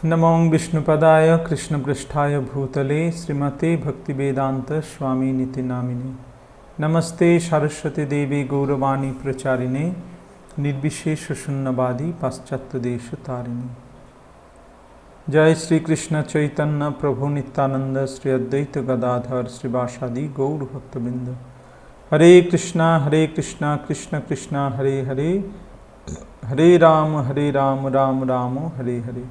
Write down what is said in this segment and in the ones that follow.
नमो विष्णुपदाय कृष्णपृष्ठाय भूतले श्रीमते भक्तिवेदांत स्वामी निति नामिने। नमस्ते सरस्वती देवी गौरवाणी प्रचारिणे निर्विशेष शून्यवादी पाश्चात्य देश तारिणे। जय श्री कृष्ण चैतन्य प्रभु नित्यानंद श्री अद्वैत गदाधर श्रीवासादि गौर भक्तबिंद। हरे कृष्णा कृष्ण कृष्ण हरे हरे, हरे राम राम राम हरे हरे।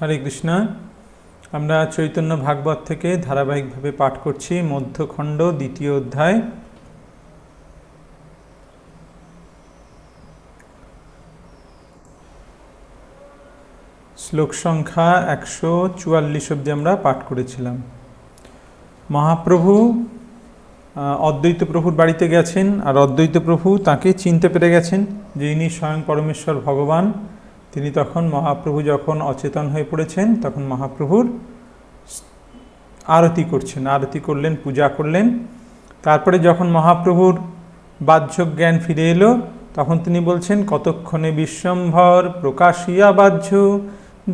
हरे कृष्ण। আমরা চৈতন্য ভাগবত থেকে ধারাবাহিকভাবে পাঠ করছি মধ্যখণ্ড দ্বিতীয় অধ্যায়। শ্লোক সংখ্যা 144 অবধি আমরা পাঠ করেছিলাম। মহাপ্রভু অদ্বৈত প্রভুর বাড়িতে গেছেন আর অদ্বৈত প্রভু তাকে চিনতে পেরে গেছেন যে ইনি স্বয়ং পরমেশ্বর ভগবান। তিনি তখন মহাপ্রভু যখন অচেতন হয়ে পড়েছেন তখন মহাপ্রভুর আরতি করছেন, আরতি করলেন, পূজা করলেন। তারপরে যখন মহাপ্রভুর বাহ্য জ্ঞান ফিরে এলো তখন তিনি বলছেন, কতক্ষণে বিশ্বম্ভর প্রকাশিয়া বাহ্য,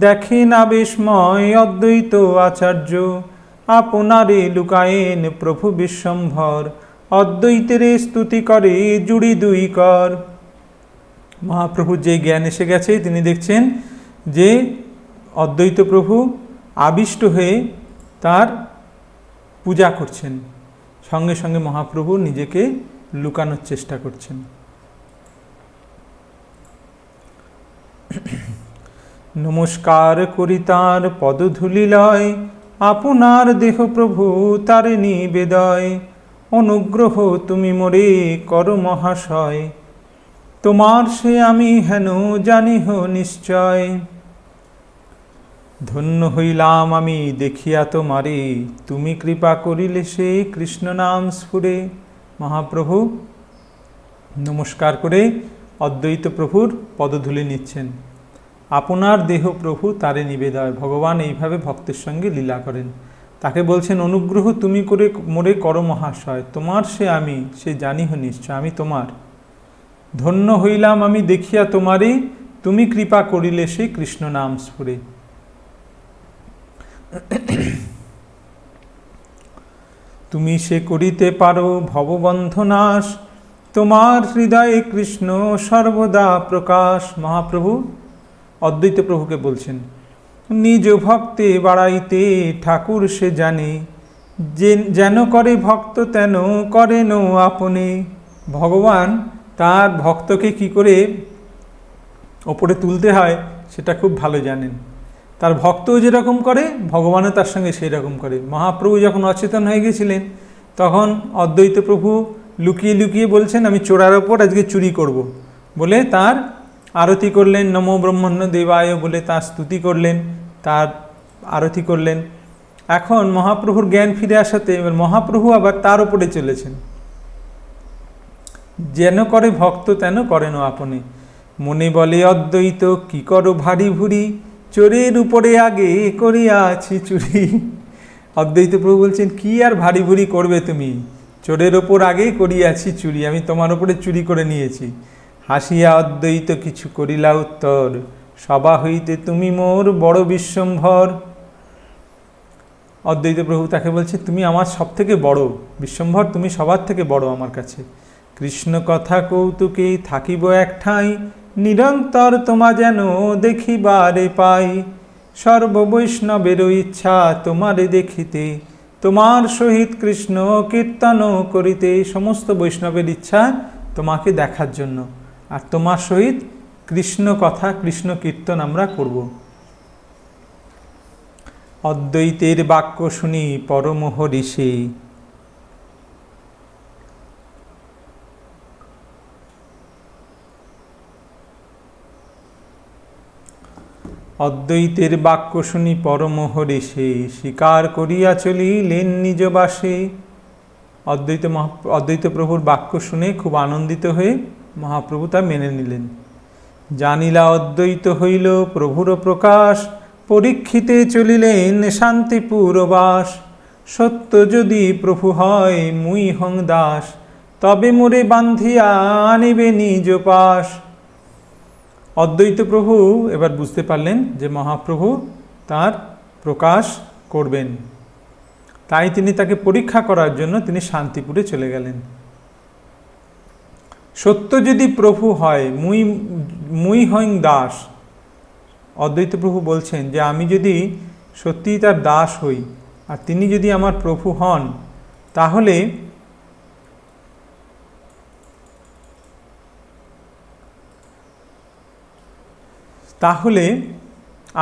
দেখেন আবেশময় অদ্বৈত আচার্য, আপনারে লুকায়েন প্রভু বিশ্বম্ভর, অদ্বৈতের স্তুতি করে জুড়ি দুই কর। মহাপ্রভুর যে জ্ঞান এসে গেছে তিনি দেখছেন যে অদ্বৈত প্রভু আবিষ্ট হয়ে তার পূজা করছেন, সঙ্গে সঙ্গে মহাপ্রভু নিজেকে লুকানোর চেষ্টা করছেন। নমস্কার করি তার পদধূলি লয়, আপনার দেহ প্রভু তার নিবেদয়, অনুগ্রহ তুমি মোরে কর মহাশয়, তোমার সে আমি হেন জানিহ নিশ্চয়। ধন্য হইলাম আমি দেখিয়া তোমারে, তুমি কৃপা করিলে সে কৃষ্ণ নাম স্ফুরে। মহাপ্রভু নমস্কার করে অদ্বৈত প্রভুর পদধূলি নিচ্ছেন। আপনার দেহ প্রভু তারে নিবেদয়। ভগবান এইভাবে ভক্তের সঙ্গে লীলা করেন। তাকে বলছেন, অনুগ্রহ তুমি করে মোরে কর মহাশয়, তোমার সে আমি সে জানিহ নিশ্চয়, আমি তোমার। ধন্য হইলাম আমি দেখিয়া তোমারে, তুমি কৃপা করিলে সে কৃষ্ণ নাম স্ফুরে। তুমি সে করিতে পারো ভববন্ধ নাশ, তোমার হৃদয়ে কৃষ্ণ সর্বদা প্রকাশ। মহাপ্রভু অদ্বৈত প্রভুকে বলছেন, নিজ ভক্তে বাড়াইতে ঠাকুর সে জানে, যেন করে ভক্ত তেন করেন আপনি। ভগবান তার ভক্তকে কি করে ওপরে তুলতে হয় সেটা খুব ভালো জানেন। তার ভক্তও যেরকম করে ভগবানও তার সঙ্গে সেই রকম করে। মহাপ্রভু যখন অচেতন হয়ে গেছিলেন তখন অদ্বৈত প্রভু লুকিয়ে লুকিয়ে বলছেন, আমি চোরার ওপর আজকে চুরি করব বলে তার আরতি করলেন। নমো ব্রহ্মণ্য দেবায় বলে তার স্তুতি করলেন, তার আরতি করলেন। এখন মহাপ্রভুর জ্ঞান ফিরে আসাতে এবার মহাপ্রভু আবার তার উপরে চলেছেন, যেন করে ভক্ত তেন করেন আপনি। মনে বলে অদ্বৈত কি করো ভারী ভুরি, চোরের উপরে আগে করিয়া আছি চুরি। অদ্বৈত প্রভু বলছেন, কি আর ভারী ভুরি করবে তুমি, চোরের ওপর আগেই করিয়াছি চুরি, আমি তোমার উপরে চুরি করে নিয়েছি। হাসিয়া অদ্বৈত কিছু করিলা উত্তর, সভা হইতে তুমি মোর বড় বিশ্বম্ভর। অদ্বৈত প্রভু তাকে বলছে, তুমি আমার সব থেকে বড় বিশ্বম্ভর, তুমি সবার থেকে বড় আমার কাছে। কৃষ্ণ কথা কৌতুকে থাকিব এক ঠাঁই, নিরন্তর তোমা যেন দেখিবারে পাই। সর্ববৈষ্ণবেরও ইচ্ছা তোমারে দেখিতে, তোমার সহিত কৃষ্ণ কীর্তন করিতে। সমস্ত বৈষ্ণবের ইচ্ছা তোমাকে দেখার জন্য, আর তোমার সহিত কৃষ্ণ কথা কৃষ্ণ কীর্তন আমরা করব। অদ্বৈতের বাক্য শুনি পরমোহ ঋষি, অদ্বৈতের বাক্য শুনি পরমোহ ঋষি, স্বীকার করিয়া চলিলেন নিজ বাসে। অদ্বৈত প্রভুর বাক্য শুনে খুব আনন্দিত হয়ে মহাপ্রভু তা মেনে নিলেন। জানিলা অদ্বৈত হইল প্রভুর প্রকাশ, পরীক্ষিতে চলিলেন শান্তিপুর বাস। সত্য যদি প্রভু হয় মুই হং দাস, তবে মোরে বান্ধিয়া আনিবে নিজ পাশ। অদ্বৈত প্রভু এবার বুঝতে পারলেন যে মহাপ্রভু তার প্রকাশ করবেন, তাই তিনি তাকে পরীক্ষা করার জন্য তিনি শান্তিপুরে চলে গেলেন। সত্য যদি প্রভু হয়, মুই হইং দাস। অদ্বৈত প্রভু বলছেন যে আমি যদি সত্যিই তার দাস হই আর তিনি যদি আমার প্রভু হন, তাহলে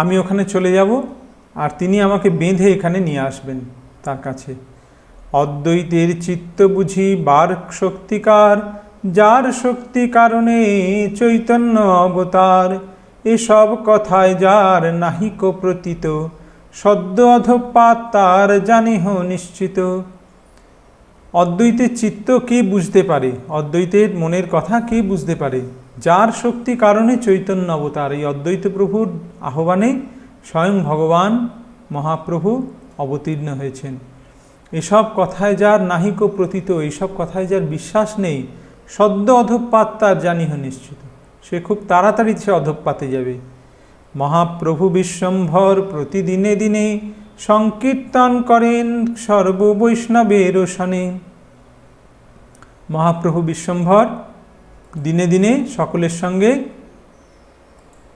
আমি ওখানে চলে যাব আর তিনি আমাকে বেঁধে এখানে নিয়ে আসবেন তার কাছে। অদ্বৈতের চিত্ত বুঝি বার্ক শক্তিকার, যার শক্তি কারণে চৈতন্য অবতার। এসব কথায় যার নাহিক প্রতীত, সদ্য অধঃপাত তার জানিহ নিশ্চিত। অদ্বৈতের চিত্ত কে বুঝতে পারে, অদ্বৈতের মনের কথা কে বুঝতে পারে? যার শক্তি কারণে চৈতন্য অবতার। এই অদ্বৈত প্রভুর আহ্বানে স্বয়ং ভগবান মহাপ্রভু অবতীর্ণ হয়েছেন। এসব কথায় যার নাহিক প্রতীত, এইসব কথায় যার বিশ্বাস নেই, সদ্য অধঃপাত তার জানিহ নিশ্চিত, সে খুব তাড়াতাড়ি সে অধঃপাতে যাবে। মহাপ্রভু বিশ্বম্ভর প্রতিদিনে দিনে সংকীর্তন করেন সর্ববৈষ্ণবের শনে। মহাপ্রভু বিশ্বম্ভর দিনে দিনে সকলের সঙ্গে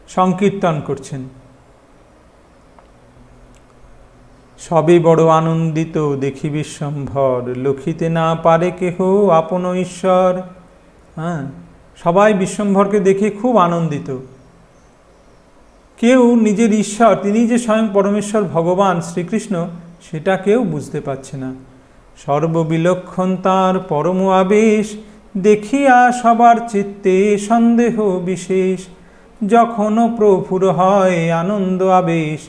সংকীর্তন করছেন। সবে বড় আনন্দিত দেখি বিশ্বম্ভর, লক্ষিতে না পারে কেহ আপন ঈশ্বর। সবাই বিশ্বম্ভরকে দেখে খুব আনন্দিত। কেউ নিজের ঈশ্বর, তিনি যে স্বয়ং পরমেশ্বর ভগবান শ্রীকৃষ্ণ, সেটা কেউ বুঝতে পারছে না। সর্ববিলক্ষণ তার পরম আবেশ, দেখিয়া সবার চিত্তে সন্দেহ বিশেষ। যখন প্রভুর হয় আনন্দ আবেশ,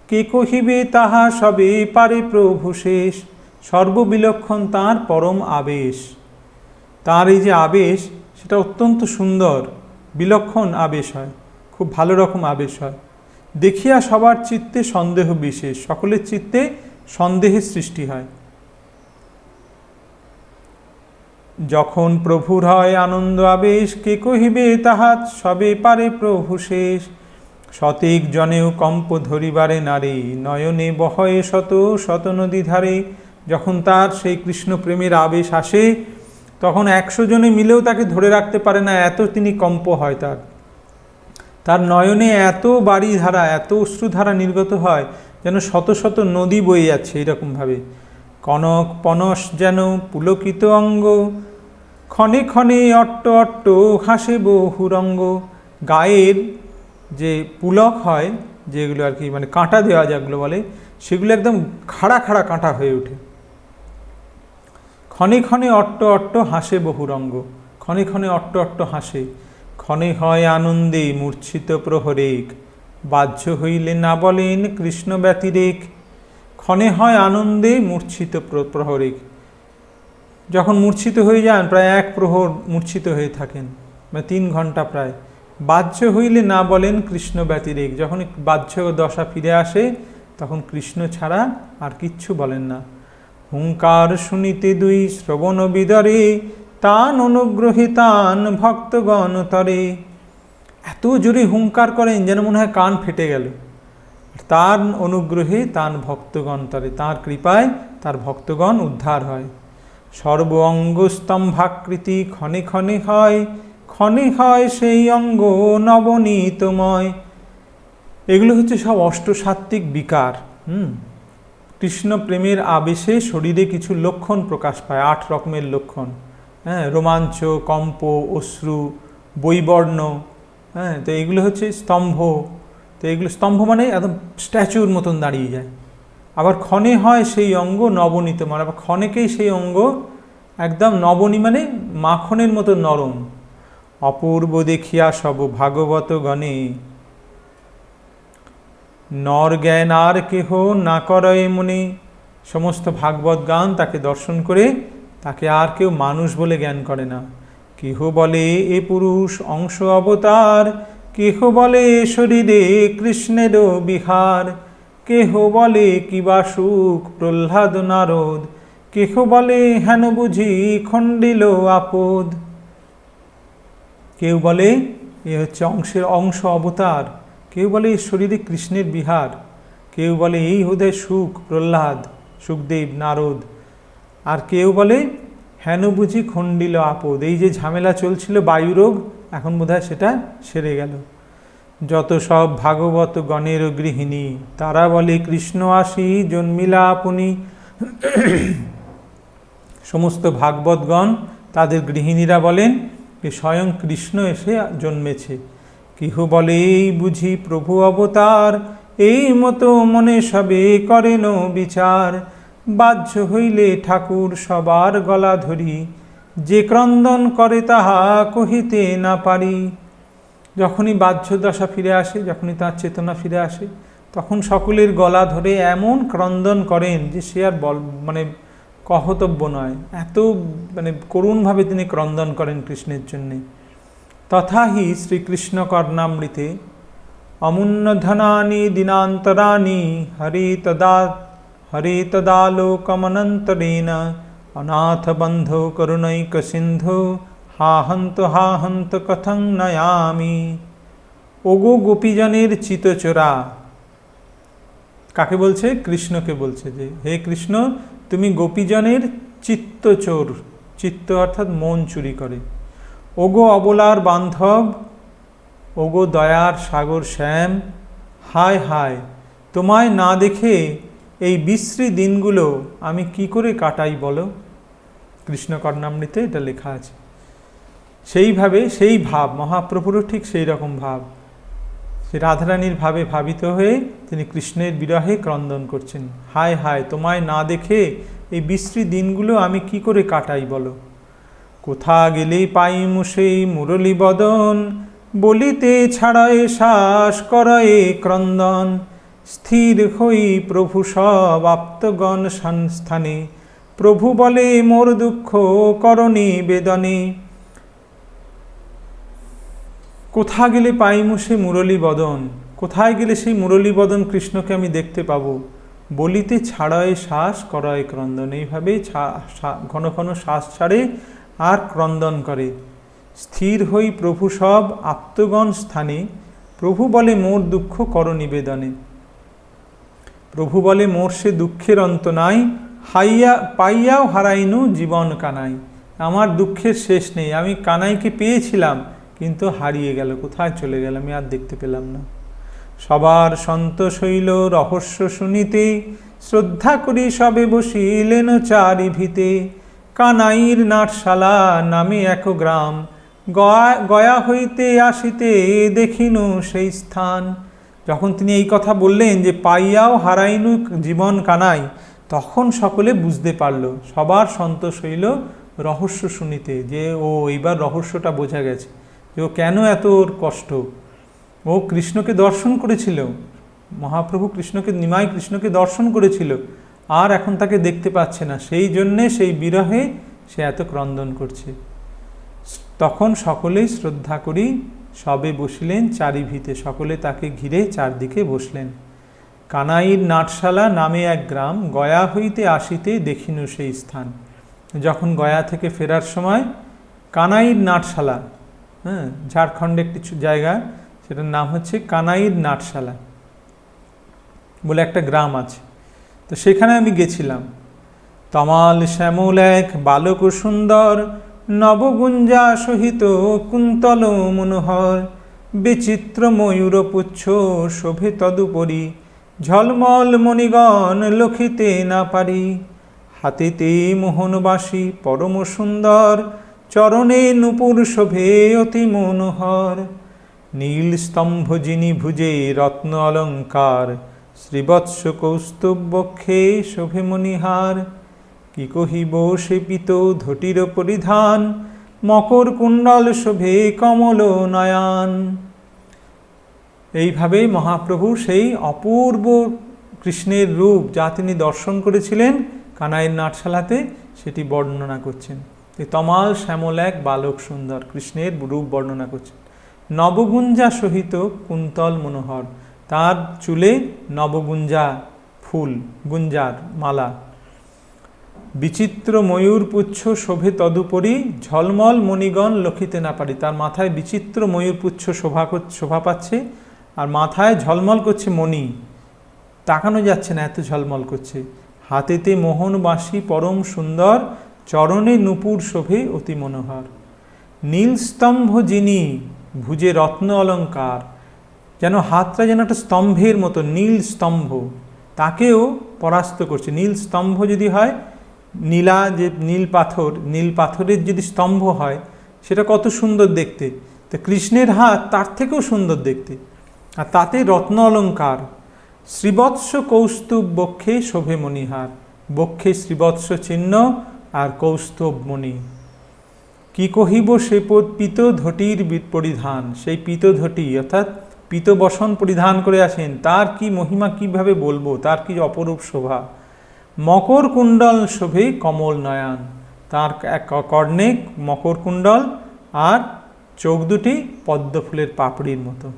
কে কহিবে তাহা সবে পারে প্রভু শেষ। সর্ববিলক্ষণ তার পরম আবেশ, তার এই যে আবেশ, সেটা অত্যন্ত সুন্দর, বিলক্ষণ আবেশ হয়, খুব ভালো রকম আবেশ হয়। দেখিয়া সবার চিত্তে সন্দেহ বিশেষ, সকলের চিত্তে সন্দেহের সৃষ্টি হয়। যখন প্রভুর হয় আনন্দ আবেশ, কে কহিবে তাহা সবে পারে প্রভু শেষ। শতেক জনেও কম্প ধরিবারে নারী, নয়নে বহয়ে শত শত নদী ধারে। যখন তার সেই কৃষ্ণ প্রেমের আবেশ আসে, তখন 100 জনে মিলেও তাকে ধরে রাখতে পারে না, এত তিনি কম্প হয়। তার নয়নে এত বাড়ি ধারা, এত অশ্রুধারা নির্গত হয়, যেন শত শত নদী বয়ে যাচ্ছে এরকমভাবে। কনক পনস যেন পুলকিত অঙ্গ, ক্ষণে ক্ষণে অট্ট অট্ট হাসে বহুরঙ্গ। গায়ের যে পুলক হয়, যেগুলো আর কি মানে কাঁটা দেওয়া যেগুলো বলে, সেগুলো একদম খাড়া খাড়া কাঁটা হয়ে ওঠে। ক্ষণে ক্ষণে অট্ট অট্ট হাসে বহুরঙ্গ, ক্ষণে ক্ষণে অট্ট অট্ট হাসে। ক্ষণে হয় আনন্দে মূর্ছিত প্রহরেক, বাহ্য হইলে না বলেন কৃষ্ণ ব্যতিরেক। ক্ষণে হয় আনন্দে মূর্ছিত প্রহরেক, যখন মূর্ছিত হয়ে যান প্রায় 1 প্রহর মূর্ছিত হয়ে থাকেন, মানে 3 ঘন্টা প্রায়। বাহ্য হইলে না বলেন কৃষ্ণ ব্যতিরেক, যখন বাহ্য দশা ফিরে আসে তখন কৃষ্ণ ছাড়া আর কিচ্ছু বলেন না। হুঙ্কার শুনিতে দুই শ্রবণ বিদরে, তান অনুগ্রহে তান ভক্তগণ তরে। এত জোরে হুঙ্কার করেন যেন মনে হয় কান ফেটে গেল। তার অনুগ্রহে তান ভক্তগণ তরে, তাঁর কৃপায় তার ভক্তগণ উদ্ধার হয়। সর্ব অঙ্গ স্তম্ভাকৃতি ক্ষণে ক্ষণে হয়, ক্ষণে হয় সেই অঙ্গ নবনীতময়। এগুলো হচ্ছে সব অষ্টসাত্ত্বিক বিকার। কৃষ্ণ প্রেমের আবেশে শরীরে কিছু লক্ষণ প্রকাশ পায়, 8 রকমের লক্ষণ। রোমাঞ্চ, কম্প, অশ্রু, বৈবর্ণ। তো এগুলো হচ্ছে স্তম্ভ। তো এগুলো স্তম্ভ মানে একদম স্ট্যাচুর মতন দাঁড়িয়ে যায়। আবার ক্ষণে হয় সেই অঙ্গ নবনীত, মানে আবার ক্ষণেকেই সেই অঙ্গ একদম নবনী মানে মাখনের মতো নরম। অপূর্ব দেখিয়া সব ভাগবত গণে, নর জ্ঞান আর কেহ না করয় মনে। সমস্ত ভাগবত গান তাকে দর্শন করে তাকে আর কেউ মানুষ বলে জ্ঞান করে না। কেহ বলে এ পুরুষ অংশ অবতার, কেহ বলে শরীরে কৃষ্ণেরও বিহার। কেহ বলে কিবা সুখ প্রহ্লাদ নারদ, কেহ বলে হেন বুঝি খণ্ডিল আপদ। কেউ বলে এ হচ্ছে অংশ অবতার, কেউ বলে এই শরীরে কৃষ্ণের বিহার, কেউ বলে এই হুদয় সুখ প্রহ্লাদ, সুখদেব, নারদ, আর কেউ বলে হেন বুঝি খণ্ডিল আপদ, এই যে ঝামেলা চলছিল বায়ুরোগ, এখন বোধহয় সেটা সেরে গেল। যত সব ভাগবত গণের গৃহিণী, তারা বলে কৃষ্ণ আসি জন্মিলা আপনি। সমস্ত ভাগবতগণ তাদের গৃহিণীরা বলেন যে স্বয়ং কৃষ্ণ এসে জন্মেছে। কেহ বলে এই বুঝি প্রভু অবতার, এই মতো মনে সবে করেন বিচার। বাহ্য হইলে ঠাকুর সবার গলা ধরি, যে ক্রন্দন করে তাহা কহিতে না পারি। যখনই বাহ্য দশা ফিরে আসে, যখনই তার চেতনা ফিরে আসে, তখন সকলের গলা ধরে এমন ক্রন্দন করেন যে সে আর কহতব্য নয়, এত করুণভাবে তিনি ক্রন্দন করেন কৃষ্ণের জন্যে। তথাহি শ্রীকৃষ্ণ কর্ণামৃতে অমূল্যধনানি দিনান্তরানি হরে তদালোকমনন্তরেণ অনাথ বন্ধো করুণৈক সিন্ধু হা হন্ত কথং নয়ামি। ওগো গোপীজনের চিতচোরা, কাকে বলছে? কৃষ্ণকে বলছে যে হে কৃষ্ণ, তুমি গোপীজনের চিত্তচোর, চিত্ত অর্থাৎ মন চুরি করে। ওগো অবলার বান্ধব, ওগো দয়ার সাগর শ্যাম, হায় হায় তোমায় না দেখে এই বিশ্রী দিনগুলো আমি কি করে কাটাই বলো। কৃষ্ণ কর্ণামৃতে এটা লেখা আছে। সেইভাবে সেই ভাব মহাপ্রভুরও ঠিক সেই রকম ভাব, সে রাধারানীর ভাবে ভাবিত হয়ে তিনি কৃষ্ণের বিরহে ক্রন্দন করছেন। হায় হায় তোমায় না দেখে এই বিশ্রী দিনগুলো আমি কি করে কাটাই বলো। কোথা গেলেই পাইমু সেই মুরলী বদন, বলিতে ছাড়ায় শ্বাস করয়ে ক্রন্দন। স্থির হই প্রভু সব আপ্তগণ স্থানে, প্রভু বলে মোর দুঃখ করণে বেদনে। কোথা গেলে পাইমু সে মুরলী বদন, কোথায় গেলে সেই মুরলী বদন কৃষ্ণকে আমি দেখতে পাবো। বলিতে ছাড়ায় শ্বাস করয় ক্রন্দন, এইভাবে ঘন ঘন শ্বাস ছাড়ে আর ক্রন্দন করে। স্থির হই প্রভু সব আপ্তগণ স্থানে, প্রভু বলে মোর দুঃখ কর নিবেদনে। প্রভু বলে মোর সে দুঃখের অন্ত নাই, পাইয়াও হারাইনু জীবন কানাই। আমার দুঃখের শেষ নেই, আমি কানাইকে পেয়েছিলাম কিন্তু হারিয়ে গেল, কোথায় চলে গেল আমি আর দেখতে পেলাম না। সবার সন্তোষ হইল রহস্য শুনিতে, শ্রদ্ধা করি সবে বসিলেন চারি ভিতে। কানাইর নাটশালা নামে এক গ্রাম, গয়া হইতে আসিতে দেখিনু সেই স্থান। যখন তিনি এই কথা বললেন যে পাইয়াও হারাইনু জীবন কানাই, তখন সকলে বুঝতে পারল, সবার সন্তোষ হইল রহস্য শুনিতে, যে ও এইবার রহস্যটা বোঝা গেছে যে ও কেন এত ওর কষ্ট। ও কৃষ্ণকে দর্শন করেছিল, মহাপ্রভু নিমাই কৃষ্ণকে দর্শন করেছিল, আর এখন তাকে দেখতে পাচ্ছে না, সেই জন্যে সেই বিরহে সে এত ক্রন্দন করছে। তখন সকলেই শ্রদ্ধা করি সবে বসিলেন চারি ভিতে, সকলে তাকে ঘিরে চারদিকে বসলেন। কানাইর নাটশালা নামে এক গ্রাম, গয়া হইতে আসিতে দেখিনু সেই স্থান। যখন গয়া থেকে ফেরার সময় কানাইর নাটশালা, ঝাড়খণ্ডে একটি জায়গা, সেটার নাম হচ্ছে কানাইর নাটশালা বলে একটা গ্রাম আছে, তো সেখানে আমি গেছিলাম। তমাল শ্যামল এক বালক সুন্দর, নবগুঞ্জা সহিত কুন্তল মনোহর। বিচিত্র ময়ূরপুচ্ছ শোভে তদুপরি, ঝলমল মণিগণ লক্ষিতে না পারি। হাতেতে মোহনবাসী পরম সুন্দর, চরণে নূপুর শোভে অতি মনোহর। নীল স্তম্ভ যিনি ভুজে রত্ন অলঙ্কার, শ্রীবৎস কৌস্তুভ বক্ষে শোভে মণিহার। কি কহিব সে পিত ধটির পরিধান, মকর কুণ্ডল শোভে কমল নয়ন। এইভাবে মহাপ্রভু সেই অপূর্ব কৃষ্ণের রূপ যা তিনি দর্শন করেছিলেন কানাইয়ের নাটশালাতে, সেটি বর্ণনা করছেন। এই তমাল শ্যামল এক বালক সুন্দর কৃষ্ণের রূপ বর্ণনা করছেন। নবগুঞ্জা সহিত কুন্তল মনোহর, তার চুলে নবগুঞ্জা ফুল, গুঞ্জার মালা। বিচিত্র ময়ূর পুচ্ছ শোভে তদুপরি, ঝলমল মণিগণ লক্ষিতে না পারি। তার মাথায় বিচিত্র ময়ূর পুচ্ছ শোভা পাচ্ছে, আর মাথায় ঝলমল করছে মণি, তাকানো যাচ্ছে না, এত ঝলমল করছে। হাতেতে মোহন বাঁশি পরম সুন্দর, চরণে নূপুর শোভে অতি মনোহর। নীল স্তম্ভ যিনি, ভুজে রত্ন অলঙ্কার, যেন হাতটা যেন একটা স্তম্ভের মতো, নীল স্তম্ভ, তাকেও পরাস্ত করছে। নীল স্তম্ভ যদি হয়, নীলা যে নীল পাথরের যদি স্তম্ভ হয়, সেটা কত সুন্দর দেখতে। তো কৃষ্ণের হাত তার থেকেও সুন্দর দেখতে, আর তাতে রত্ন অলঙ্কার। শ্রীবৎস কৌস্তুভ বক্ষে শোভে মণিহার, বক্ষে শ্রীবৎস চিহ্ন আর কৌস্তুভ মণি। কি কহিব সে পীত ধটির পরিধান, সেই পীত ধটি অর্থাৎ পীত বসন পরিধান করে আসেন, তার কি মহিমা কিভাবে বলবো, তার কি অপরূপ শোভা। মকর কুণ্ডল শোভে কমল নয়ন, তার এক কর্ণে মকর কুণ্ডল আর চোখ দুটি পদ্ম ফুলের পাপড়ির মতো।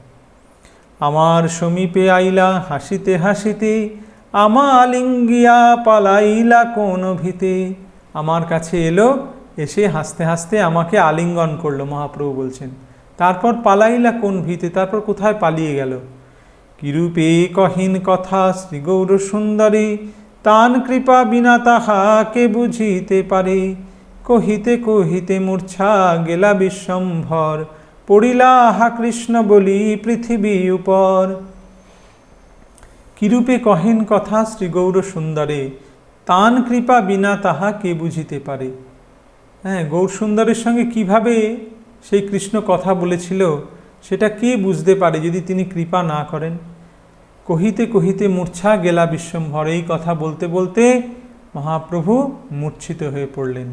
আমার সমীপে আইলা হাসিতে হাসিতে, আমা আলিঙ্গিয়া পালাইলা কোন ভীতে। আমার কাছে এলো, এসে হাসতে হাসতে আমাকে আলিঙ্গন করলো, মহাপ্রভু বলছেন। তারপর পালাইলা কোন ভীতে, তারপর কোথায় পালিয়ে গেল। কিরূপে কহিন কথা শ্রী গৌর সুন্দরী, তান কৃপা বিনা তাহাকে বুঝিতে পারে। কহিতে কহিতে মূর্ছা গেলা বিশ্বম্ভর, পড়িলা হা কৃষ্ণ বলি পৃথিবী উপর। কিরূপে কহেন কথা শ্রী গৌর সুন্দরে, তান কৃপা বিনা তাহা কে বুঝিতে পারে। হ্যাঁ, গৌর সুন্দরের সঙ্গে কিভাবে সেই কৃষ্ণ কথা বলেছিল, সেটা কে বুঝতে পারে যদি তিনি কৃপা না করেন। কহিতে কহিতে মূর্ছা গেলা বিশ্বম্ভর, এই কথা বলতে বলতে মহাপ্রভু মূর্ছিত হয়ে পড়লেন।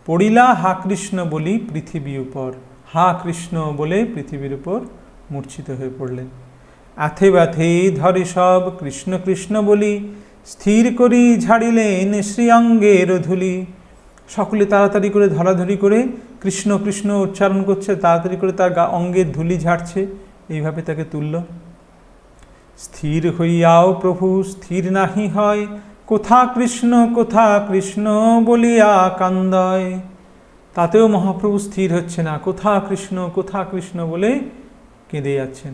পড়িলা হা কৃষ্ণ বলি পৃথিবী উপর, হা কৃষ্ণ বলে পৃথিবীর উপর মূর্ছিত হয়ে পড়লেন। আথে ব্যথে ধরে সব কৃষ্ণ কৃষ্ণ বলি, স্থির করি ঝাড়িলেন শ্রীঅঙ্গের ধুলি। সকলে তাড়াতাড়ি করে ধরাধরি করে কৃষ্ণ কৃষ্ণ উচ্চারণ করছে, তাড়াতাড়ি করে তার অঙ্গের ধুলি ঝাড়ছে, এইভাবে তাকে তুলল। স্থির হইয়াও প্রভু স্থির নাহি হয়, কোথা কৃষ্ণ বলিয়া কান্দয়। তাতেও মহাপ্রভু স্থির হচ্ছে না, কোথা কৃষ্ণ বলে কেঁদে যাচ্ছেন।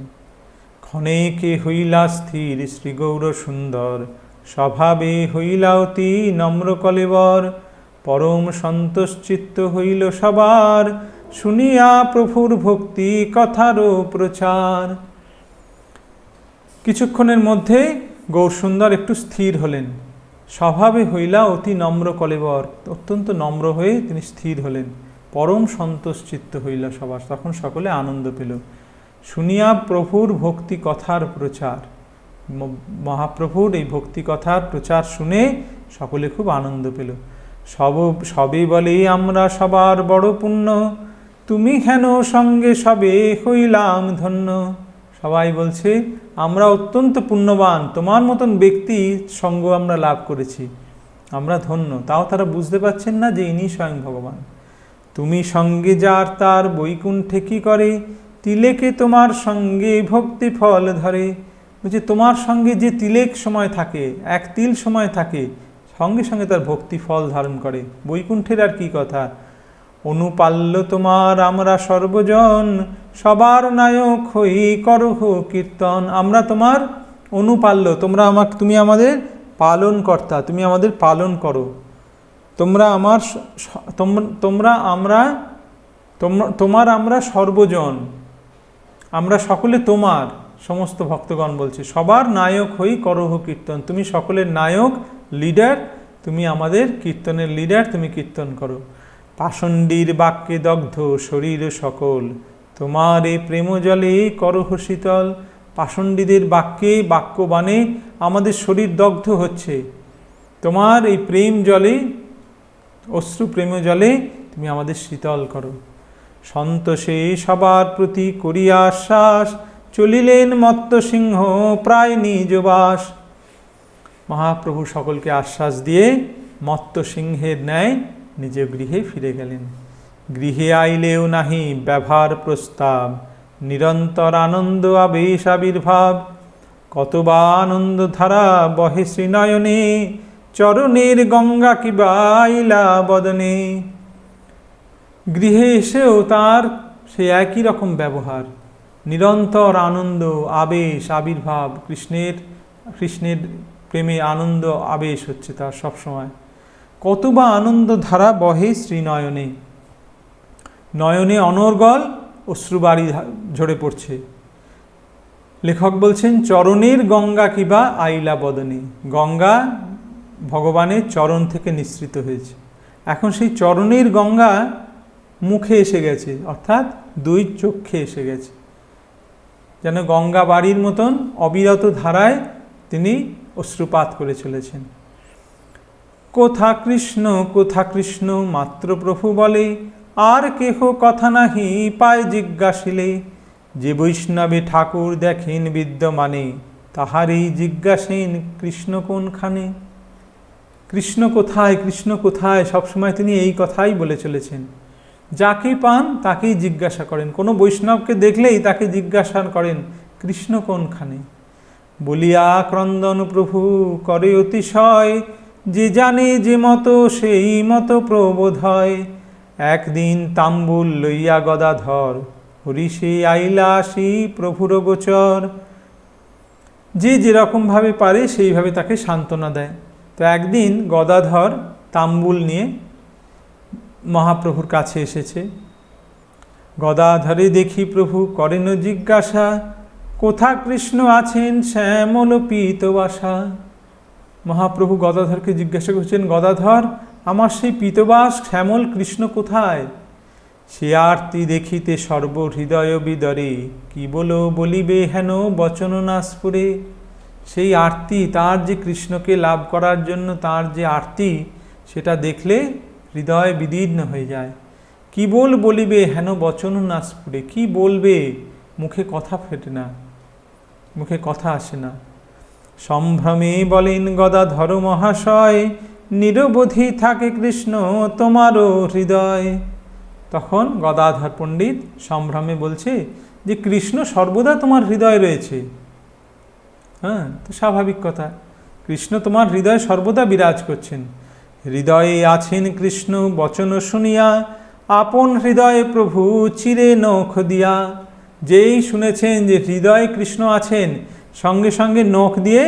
ক্ষণেকে হইলা স্থির শ্রী গৌর সুন্দর, স্বভাবে হইলা অতি নম্র কলেবর। পরম সন্তোষচিত্ত হইল সবার, শুনিয়া প্রভুর ভক্তি কথারও প্রচার। কিছুক্ষণের মধ্যে গৌরসুন্দর একটু স্থির হলেন। স্বভাবে হইলা অতি নম্র কলেবর, অত্যন্ত নম্র হয়ে তিনি স্থির হলেন। পরম সন্তোষচিত্ত হইলা সবার, তখন সকলে আনন্দ পেল। শুনিয়া প্রভুর ভক্তি কথার প্রচার, মহাপ্রভুর এই ভক্তি কথার প্রচার শুনে সকলে খুব আনন্দ পেল। সবে বলে আমরা সবার বড় পুণ্য, তুমি হেন সঙ্গে সবে হইলাম ধন্য। সবাই বলছে আমরা অত্যন্ত পুণ্যবান, তোমার মতন ব্যক্তি সঙ্গ আমরা লাভ করেছি, আমরা ধন্য। তাও তারা বুঝতে পারছেন না যে ইনি স্বয়ং ভগবান। তুমি সঙ্গে যার তার বৈকুণ্ঠে কি করে, তিলেকে তোমার সঙ্গে ভক্তি ফল ধরে। বলছে তোমার সঙ্গে যে তিলেক সময় থাকে, এক তিল সময় থাকে, সঙ্গে সঙ্গে তার ভক্তি ফল ধারণ করে। বৈকুণ্ঠের আর কি কথা। অনুপাল্য তোমার আমরা সর্বজন, সবার নায়ক হই করহ কীর্তন। আমরা তোমার অনুপাল্য, তুমি আমাদের পালন কর্তা, তুমি আমাদের পালন করো। তোমার আমরা সর্বজন, আমরা সকলে তোমার। সমস্ত ভক্তগণ বলছে সবার নায়ক হই করহ কীর্তন, তুমি সকলের নায়ক, লিডার, তুমি আমাদের কীর্তনের লিডার, তুমি কীর্তন করো। পাষণ্ডীর বাক্যে দগ্ধ শরীর সকল, তোমার এই প্রেম জলে করহ শীতল। পাষণ্ডীদের বাক্যবাণে আমাদের শরীর দগ্ধ হচ্ছে, তোমার এই প্রেম জলে, অশ্রু প্রেম জলে তুমি আমাদের শীতল করো। সন্তোষে সবার প্রতি করিয়া আশ্বাস, চলিলেন মত্ত সিংহ প্রায় নিজ বাস। মহাপ্রভু সকলকে আশ্বাস দিয়ে মত্ত সিংহের ন্যায় নিজ গৃহে ফিরে গেলেন। গৃহে আইলেও নাহি ব্যবহার প্রস্তাব, নিরন্তর আনন্দ আবেশ আবির্ভাব। কতবা আনন্দ ধারা বহে শ্রীনয়নে, চরণের গঙ্গা কিবা আইলা বদনে। গৃহে এসেও তার সে একই রকম ব্যবহার, নিরন্তর আনন্দ, আবেশ, আবির্ভাব, কৃষ্ণের প্রেমে আনন্দ আবেশ হচ্ছে তার সবসময়। কতবা আনন্দ ধারা বহে শ্রীনয়নে, নয়নে অনর্গল অশ্রুবাড়ি ঝরে পড়ছে। লেখক বলছেন চরণের গঙ্গা কিবা আইলা বদনে, গঙ্গা ভগবানের চরণ থেকে নিঃসৃত হয়েছে, এখন সেই চরণের গঙ্গা মুখে এসে গেছে, অর্থাৎ দুই চক্ষে এসে গেছে, যেন গঙ্গা বাড়ির মতন অবিরত ধারায় তিনি অশ্রুপাত করে চলেছেন। কোথা কৃষ্ণ মাত্র প্রভু বলে, আর কেহ কথা নাহি পায় জিজ্ঞাসিলে। যে বৈষ্ণবে ঠাকুর দেখেন বিদ্যমানে, তাহারই জিজ্ঞাসেন কৃষ্ণ কোনখানে। কৃষ্ণ কোথায় সবসময় তিনি এই কথাই বলে চলেছেন। যাকে পান তাকেই জিজ্ঞাসা করেন, কোনো বৈষ্ণবকে দেখলেই তাকে জিজ্ঞাসা করেন কৃষ্ণ কোনখানে। বলিয়া ক্রন্দন প্রভু করে অতিশয়, যে জানে যে মতো সেই মতো প্রবোধ হয়। একদিন তাম্বুল লইয়া গদাধর, হরিষে আইলা আসি প্রভুর গোচর। যে যেরকমভাবে পারে সেইভাবে তাকে সান্ত্বনা দেয়। তো একদিন গদাধর তাম্বুল নিয়ে মহাপ্রভুর কাছে এসেছে। গদাধরে দেখি প্রভু করেন জিজ্ঞাসা, কোথা কৃষ্ণ আছেন শ্যামল পীতবাসা। মহাপ্রভু গদাধরকে জিজ্ঞাসা করছেন, গদাধর আমার সেই পীতবাস শ্যামল কৃষ্ণ কোথায়। সে আরতি দেখিতে সর্বহৃদয় বিদরে, কি বলিবে হেন বচন না স্ফুরে। সেই আরতি, তার যে কৃষ্ণকে লাভ করার জন্য তার যে আরতি, সেটা দেখলে হৃদয় বিদীর্ণ হয়ে যায়। কি বলিবে হেন বচন না স্ফুরে, কি বলবে, মুখে কথা ফেটে না, মুখে কথা আসে না। সম্ভ্রমে বলেন গদাধর মহাশয়, নিরবধি থাকে কৃষ্ণ তোমারও হৃদয়। তখন গদাধর পণ্ডিত সম্ভ্রমে বলছে যে কৃষ্ণ সর্বদা তোমার হৃদয় রয়েছে। হ্যাঁ, তো স্বাভাবিক কথা, কৃষ্ণ তোমার হৃদয় সর্বদা বিরাজ করছেন। হৃদয়ে আছেন কৃষ্ণ বচন শুনিয়া, আপন হৃদয়ে প্রভু চিরে নখ দিয়া। যেই শুনেছেন যে হৃদয়ে কৃষ্ণ আছেন, সঙ্গে সঙ্গে নখ দিয়ে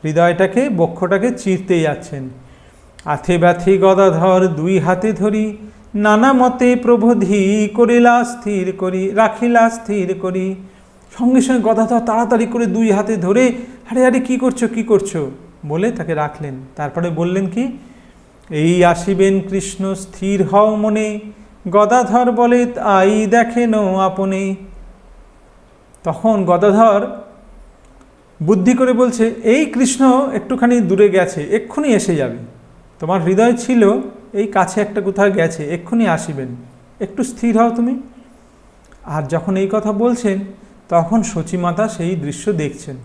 হৃদয়টাকে, বক্ষটাকে চিরতে যাচ্ছেন। আথে ব্যথে গদাধর দুই হাতে ধরি, নানা মতে প্রবোধি রাখিলা স্থির করি। সঙ্গে সঙ্গে গদাধর তাড়াতাড়ি করে দুই হাতে ধরে, আরে কি করছো বলে তাকে রাখলেন। তারপরে বললেন কি, এই আসিবেন কৃষ্ণ স্থির হও মনে, গদাধর বলে আই দেখেন আপনে। তখন গদাধর বুদ্ধি করে বলছে, এই কৃষ্ণ একটুখানি দূরে গেছে, এক্ষুনি এসে যাবে। তোমার হৃদয় ছিল এই কাছে একটা কোথাও গেছে, এক্ষুনি আসিবেন, একটু স্থির হও তুমি। আর যখন এই কথা বলছেন, তখন সচিমাতা সেই দৃশ্য দেখছেন।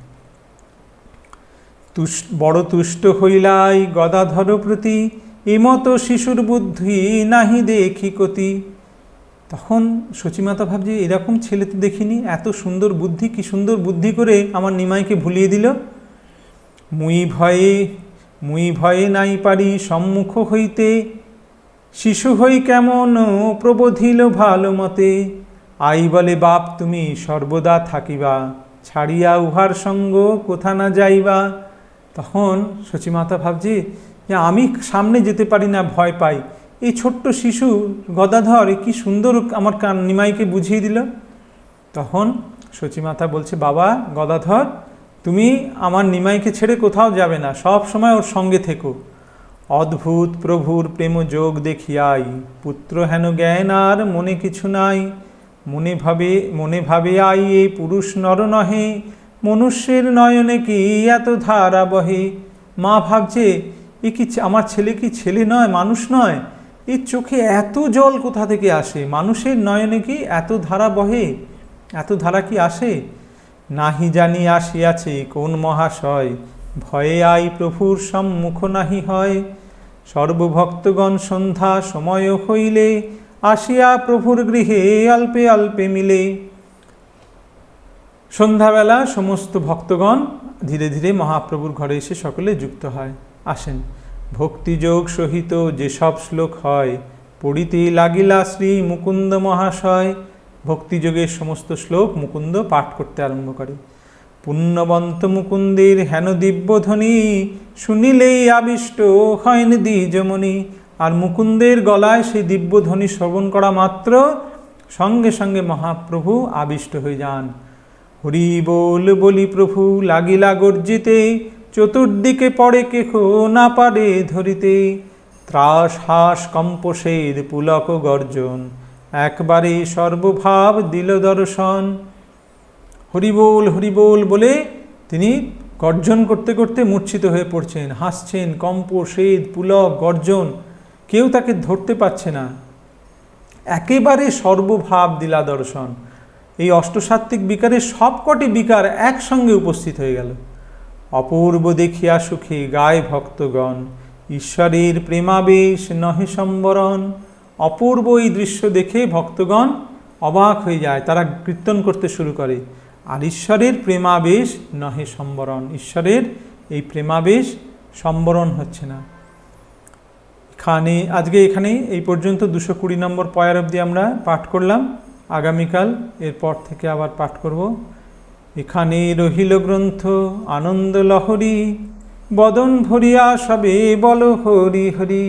বড় তুষ্ট হইলাই গদাধর প্রতি, এমতো শিশুর বুদ্ধি নাহি দেখি কতি। তখন সচিমাতা ভাবছে, এরকম ছেলে তো দেখিনি, এত সুন্দর বুদ্ধি, কি সুন্দর বুদ্ধি করে আমার নিমাইকে ভুলিয়ে দিল। মুই ভয়ে নাই পারি সম্মুখ হইতে, শিশু হই কেমন প্রবোধিল ভালো মতে। আই বলে বাপ তুমি সর্বদা থাকিবা, ছাড়িয়া উহার সঙ্গ কোথা না যাইবা। তখন সচিমাতা ভাবছে যে আমি সামনে যেতে পারি না, ভয় পাই। এই ছোট্ট শিশু গদাধর কি সুন্দর আমার নিমাইকে বুঝিয়ে দিল। তখন সচিমাতা বলছে, বাবা গদাধর, তুমি আমার নিমাইকে ছেড়ে কোথাও যাবে না, সব সময় ওর সঙ্গে থেকো। অদ্ভুত প্রভুর প্রেম যোগ দেখিয়াই, পুত্র হেন জ্ঞান আর মনে কিছু নাই। মনে ভাবে আই এই পুরুষ নর নহে, মনুষ্যের নয়নে কি এত ধারা বহে। মা ভাবছে, এ কি আমার ছেলে কি ছেলে নয়, মানুষ নয়, এর চোখে এত জল কোথা থেকে আসে, মানুষের নয়নে কি এত ধারা বহে, এত ধারা কি আসে। নাহি জানি আসিয়াছে কোন মহাশয়, ভয়ে আই প্রভুর সম্মুখ নাহি হয়। সর্বভক্তগণ সন্ধ্যা সময় হইলে, আসিয়া প্রভুর গৃহে অল্পে অল্পে মিলে। সন্ধ্যাবেলা সমস্ত ভক্তগণ ধীরে ধীরে মহাপ্রভুর ঘরে এসে সকলে যুক্ত হয়, আসেন। ভক্তিযোগ সহিত যেসব শ্লোক হয়, পড়িতে লাগিলা শ্রী মুকুন্দ মহাশয়। ভক্তিযোগের সমস্ত শ্লোক মুকুন্দ পাঠ করতে আরম্ভ করে। পুণ্যবন্ত মুকুন্দের হেন দিব্যধ্বনি, শুনিলেই আবিষ্ট হয়ন দ্বিজমণি। আর মুকুন্দের গলায় সেই দিব্যধ্বনি শ্রবণ করা মাত্র সঙ্গে সঙ্গে মহাপ্রভু আবিষ্ট হয়ে যান। হরি বল বলি প্রভু লাগিলা গর্জিতে, চতুর্দিকে পড়ে কেহ না পারে ধরিতে। ত্রাস হাস কম্পসের পুলক গর্জন, একবারে সর্বভাব দিল দর্শন। হরিবোল বলে তিনি গর্জন করতে করতে মূর্ছিত হয়ে পড়ছেন, হাসছেন, কম্প, সেদ, পুলক, গর্জন, কেউ তাকে ধরতে পারছে না। একেবারে সর্বভাব দিলা দর্শন। এই অষ্টসাত্ত্বিক বিকারের সবকটি বিকার একসঙ্গে উপস্থিত হয়ে গেল। অপূর্ব দেখিয়া সুখে গায় ভক্তগণ, ঈশ্বরের প্রেমাবেশ নহে সম্বরণ। অপূর্ব এই দৃশ্য দেখে ভক্তগণ অবাক হয়ে যায়, তারা কীর্তন করতে শুরু করে। আর ঈশ্বরের প্রেমাবেশ নহে সম্বরণ, ঈশ্বরের এই প্রেমাবেশ সম্বরণ হচ্ছে না। আজকে এখানে এই পর্যন্ত 220 নম্বর পয়ার অবধি আমরা পাঠ করলাম। আগামীকাল এরপর থেকে আবার পাঠ করব। এখানে রহিল গ্রন্থ আনন্দ লহরী, বদন ভরিয়া সবে বল হরি হরি।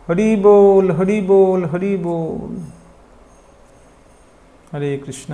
হরি বল হরি বল হরি বল। হরে কৃষ্ণ।